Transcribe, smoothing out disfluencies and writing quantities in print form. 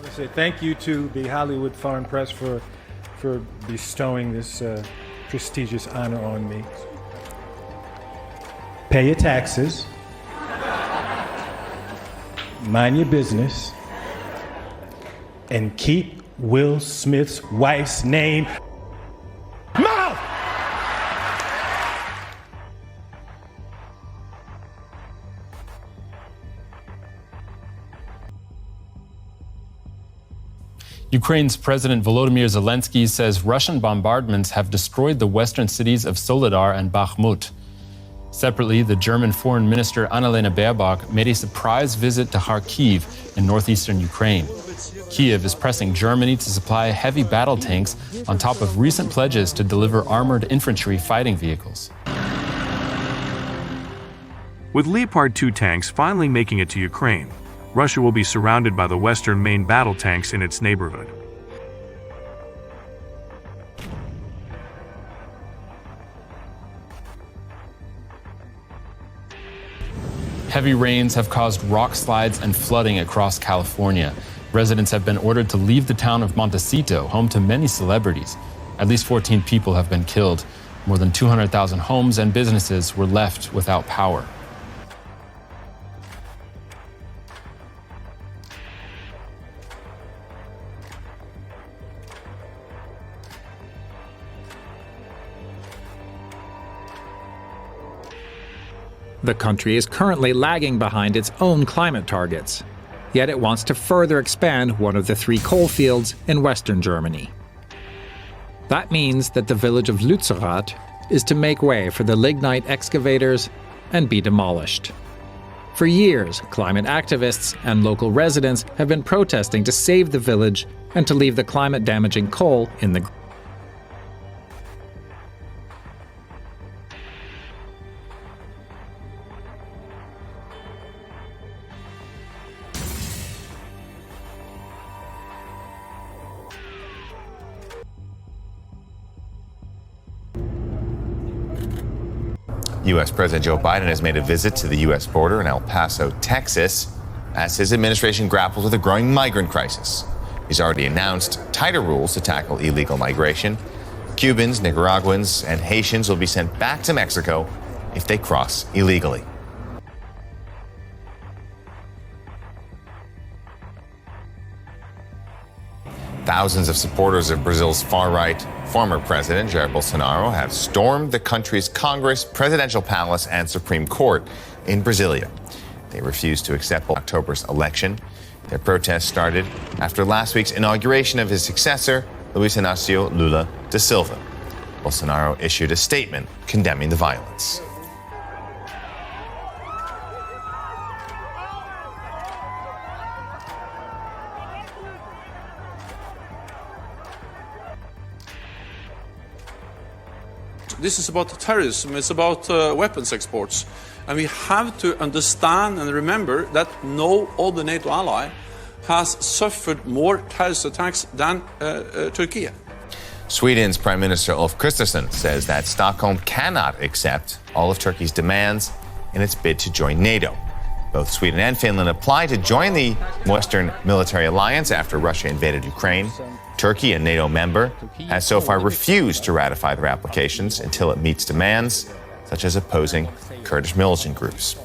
I say thank you to the Hollywood Foreign Press for bestowing this prestigious honor on me. Pay your taxes. Mind your business. And keep Will Smith's wife's name mouth! Ukraine's President Volodymyr Zelensky says Russian bombardments have destroyed the western cities of Soledar and Bakhmut. Separately, the German Foreign Minister Annalena Baerbock made a surprise visit to Kharkiv in northeastern Ukraine. Kiev is pressing Germany to supply heavy battle tanks on top of recent pledges to deliver armored infantry fighting vehicles. With Leopard 2 tanks finally making it to Ukraine, Russia will be surrounded by the Western main battle tanks in its neighborhood. Heavy rains have caused rock slides and flooding across California. Residents have been ordered to leave the town of Montecito, home to many celebrities. At least 14 people have been killed. More than 200,000 homes and businesses were left without power. The country is currently lagging behind its own climate targets, yet it wants to further expand one of the 3 coal fields in western Germany. That means that the village of Lützerath is to make way for the lignite excavators and be demolished. For years, climate activists and local residents have been protesting to save the village and to leave the climate-damaging coal in the ground. U.S. President Joe Biden has made a visit to the U.S. border in El Paso, Texas, as his administration grapples with a growing migrant crisis. He's already announced tighter rules to tackle illegal migration. Cubans, Nicaraguans, and Haitians will be sent back to Mexico if they cross illegally. Thousands of supporters of Brazil's far-right former president, Jair Bolsonaro, have stormed the country's Congress, presidential palace, and Supreme Court in Brasilia. They refused to accept October's election. Their protests started after last week's inauguration of his successor, Luiz Inácio Lula da Silva. Bolsonaro issued a statement condemning the violence. This is about terrorism, it's about weapons exports. And we have to understand and remember that no other NATO ally has suffered more terrorist attacks than Turkey. Sweden's Prime Minister Ulf Kristersson says that Stockholm cannot accept all of Turkey's demands in its bid to join NATO. Both Sweden and Finland applied to join the Western Military Alliance after Russia invaded Ukraine. Turkey, a NATO member, has so far refused to ratify their applications until it meets demands, such as opposing Kurdish militant groups.